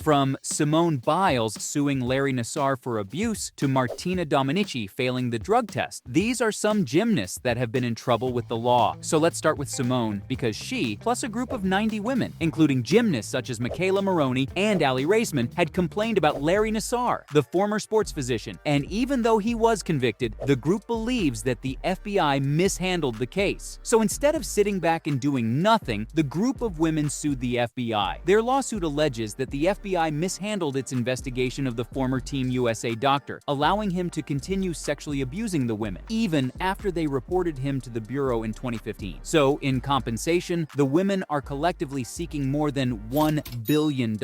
From Simone Biles suing Larry Nassar for abuse to Martina Dominici failing the drug test, these are some gymnasts that have been in trouble with the law. So let's start with Simone, because she, plus a group of 90 women, including gymnasts such as Michaela Maroney and Aly Raisman, had complained about Larry Nassar, the former sports physician. And even though he was convicted, the group believes that the FBI mishandled the case. So instead of sitting back and doing nothing, the group of women sued the FBI. Their lawsuit alleges that the FBI mishandled its investigation of the former Team USA doctor, allowing him to continue sexually abusing the women, even after they reported him to the Bureau in 2015. So, in compensation, the women are collectively seeking more than $1 billion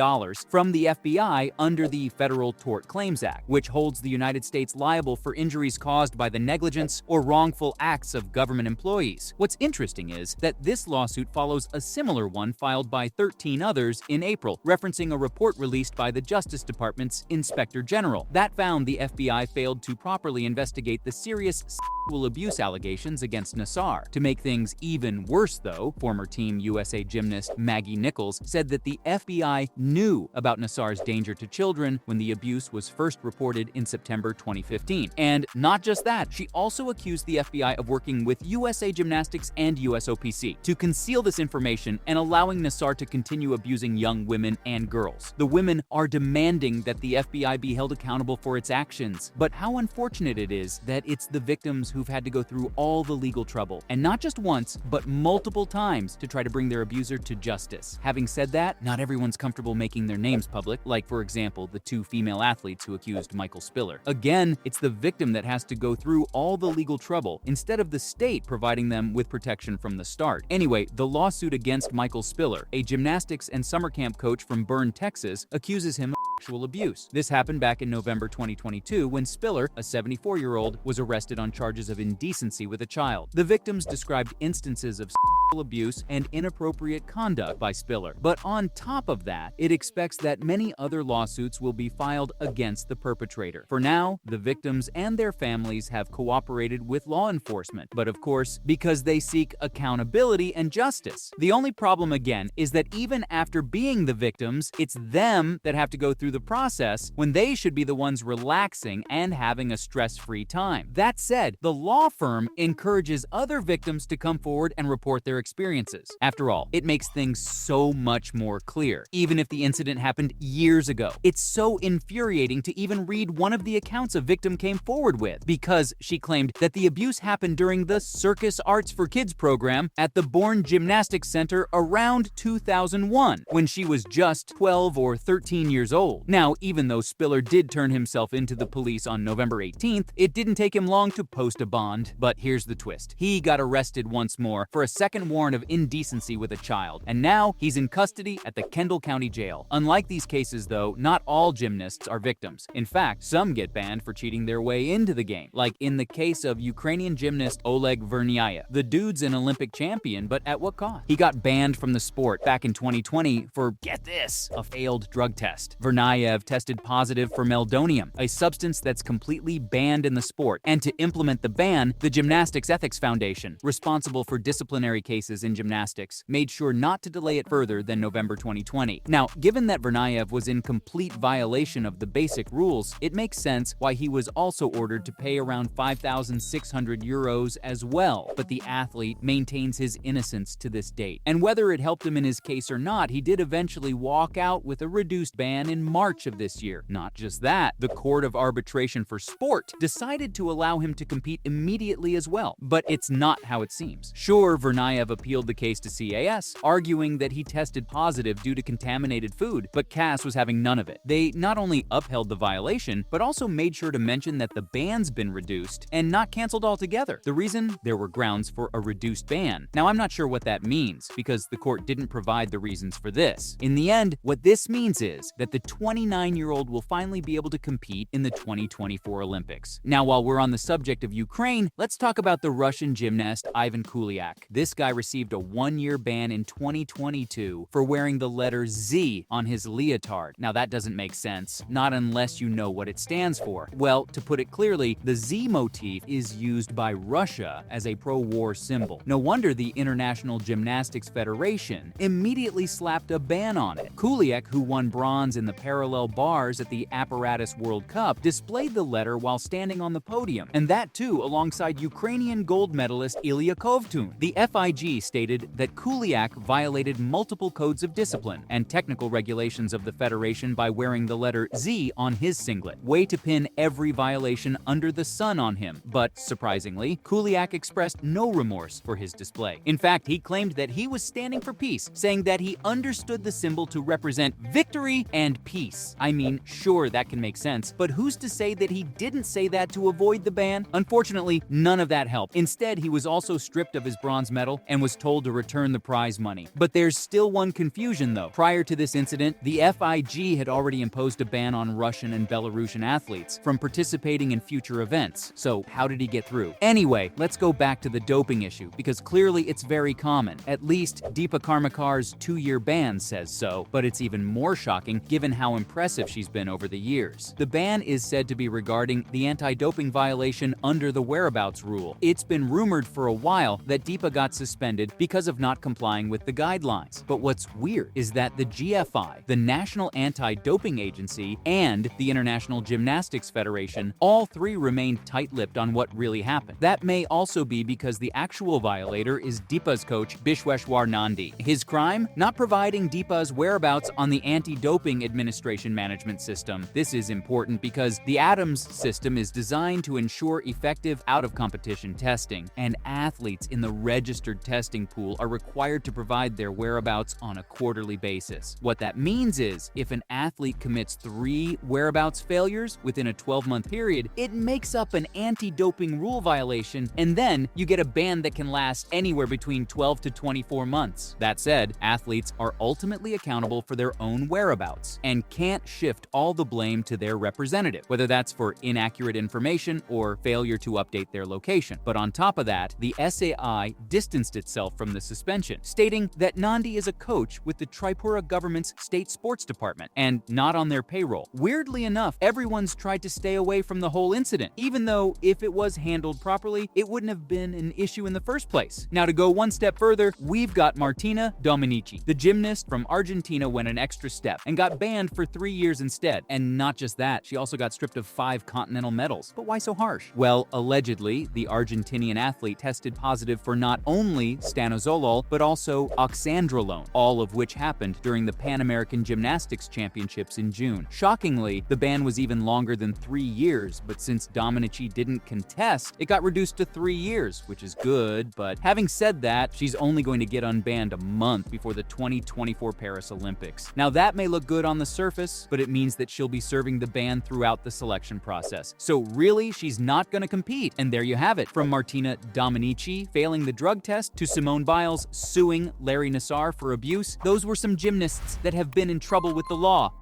from the FBI under the Federal Tort Claims Act, which holds the United States liable for injuries caused by the negligence or wrongful acts of government employees. What's interesting is that this lawsuit follows a similar one filed by 13 others in April, referencing a report released by the Justice Department's Inspector General that found the FBI failed to properly investigate the serious sexual abuse allegations against Nassar. To make things even worse, though, former Team USA gymnast Maggie Nichols said that the FBI knew about Nassar's danger to children when the abuse was first reported in September 2015. And not just that, she also accused the FBI of working with USA Gymnastics and USOPC to conceal this information and allowing Nassar to continue abusing young women and girls. The women are demanding that the FBI be held accountable for its actions. But how unfortunate it is that it's the victims who've had to go through all the legal trouble, and not just once, but multiple times, to try to bring their abuser to justice. Having said that, not everyone's comfortable making their names public, like, for example, the two female athletes who accused Michael Spiller. Again, it's the victim that has to go through all the legal trouble, instead of the state providing them with protection from the start. Anyway, the lawsuit against Michael Spiller, a gymnastics and summer camp coach from Bern, Texas, accuses him of sexual abuse. This happened back in November 2022 when Spiller, a 74-year-old, was arrested on charges of indecency with a child. The victims described instances of sexual abuse and inappropriate conduct by Spiller. But on top of that, it expects that many other lawsuits will be filed against the perpetrator. For now, the victims and their families have cooperated with law enforcement, but of course, because they seek accountability and justice. The only problem, again, is that even after being the victims, it's them that have to go through the process when they should be the ones relaxing and having a stress-free time. That said, the law firm encourages other victims to come forward and report their experiences. After all, it makes things so much more clear, even if the incident happened years ago. It's so infuriating to even read one of the accounts a victim came forward with, because she claimed that the abuse happened during the Circus Arts for Kids program at the Bourne Gymnastics Center around 2001, when she was just 12 or 13 years old. Now, even though Spiller did turn himself into the police on November 18th, it didn't take him long to post a bond. But here's the twist. He got arrested once more for a second warrant of indecency with a child, and now he's in custody at the Kendall County Jail. Unlike these cases, though, not all gymnasts are victims. In fact, some get banned for cheating their way into the game, like in the case of Ukrainian gymnast Oleg Verniayev. The dude's an Olympic champion, but at what cost? He got banned from the sport back in 2020 for, get this, a failed drug test. Verniayev tested positive for meldonium, a substance that's completely banned in the sport. And to implement the ban, the Gymnastics Ethics Foundation, responsible for disciplinary cases in gymnastics, made sure not to delay it further than November 2020. Now, given that Verniayev was in complete violation of the basic rules, it makes sense why he was also ordered to pay around 5,600 euros as well. But the athlete maintains his innocence to this date. And whether it helped him in his case or not, he did eventually walk out with a reduced ban in March of this year. Not just that, the Court of Arbitration for Sport decided to allow him to compete immediately as well. But it's not how it seems. Sure, Verniayev appealed the case to CAS, arguing that he tested positive due to contaminated food, but CAS was having none of it. They not only upheld the violation, but also made sure to mention that the ban's been reduced and not canceled altogether. The reason? There were grounds for a reduced ban. Now, I'm not sure what that means, because the court didn't provide the reasons for this. In the end, what this means is that the 29-year-old will finally be able to compete in the 2024 Olympics. Now, while we're on the subject of Ukraine, let's talk about the Russian gymnast Ivan Kuliak. This guy received a one-year ban in 2022 for wearing the letter Z on his leotard. Now, that doesn't make sense, not unless you know what it stands for. Well, to put it clearly, the Z motif is used by Russia as a pro-war symbol. No wonder the International Gymnastics Federation immediately slapped a ban on it. Kuliak, who won bronze in the parallel bars at the Apparatus World Cup, displayed the letter while standing on the podium, and that too alongside Ukrainian gold medalist Ilya Kovtun. The FIG stated that Kuliak violated multiple codes of discipline and technical regulations of the federation by wearing the letter Z on his singlet. Way to pin every violation under the sun on him. But surprisingly, Kuliak expressed no remorse for his display. In fact, he claimed that he was standing for peace, saying that he understood the symbol to represent victory and peace. I mean, sure, that can make sense, but who's to say that he didn't say that to avoid the ban? Unfortunately, none of that helped. Instead, he was also stripped of his bronze medal and was told to return the prize money. But there's still one confusion though. Prior to this incident, the FIG had already imposed a ban on Russian and Belarusian athletes from participating in future events. So how did he get through? Anyway, let's go back to the doping issue, because clearly it's very common. At least Deepa Karmakar's 2-year ban says so, but it's even more shocking given how impressive she's been over the years. The ban is said to be regarding the anti-doping violation under the whereabouts rule. It's been rumored for a while that Deepa got suspended because of not complying with the guidelines. But what's weird is that the GFI, the National Anti-Doping Agency, and the International Gymnastics Federation, all three remained tight-lipped on what really happened. That may also be because the actual violator is Deepa's coach, Bishweshwar Nandi. His crime? Not providing Deepa's whereabouts on the Anti-Doping Administration Management System. This is important because the ADAMS system is designed to ensure effective out-of-competition testing, and athletes in the registered testing pool are required to provide their whereabouts on a quarterly basis. What that means is, if an athlete commits 3 whereabouts failures within a 12-month period, it makes up an anti-doping rule violation, and then you get a ban that can last anywhere between 12 to 24 months. That said, athletes are ultimately accountable for their own whereabouts and can't shift all the blame to their representative, whether that's for inaccurate information or failure to update their location. But on top of that, the SAI distanced itself from the suspension, stating that Nandi is a coach with the Tripura government's state sports department and not on their payroll. Weirdly enough, everyone's tried to stay away from the whole incident, even though if it was handled properly, it wouldn't have been an issue in the first place. Now, to go one step further, we've got Martina Dominici. The gymnast from Argentina went an extra step and got banned for 3 years instead. And not just that, she also got stripped of 5 continental medals. But why so harsh? Well, allegedly, the Argentinian athlete tested positive for not only stanozolol, but also oxandrolone, all of which happened during the Pan American Gymnastics Championships in June. Shockingly, the ban was even longer than 3 years, but since Dominici didn't contest, it got reduced to 3 years, which is good. But having said that, she's only going to get unbanned a month before the 2024 Paris Olympics. Now, that may look good on the surface, but it means that she'll be serving the ban throughout the selection process. So really, she's not going to compete. And there you have it. From Martina Dominici failing the drug test to Simone Biles suing Larry Nassar for abuse, those were some gymnasts that have been in trouble with the law.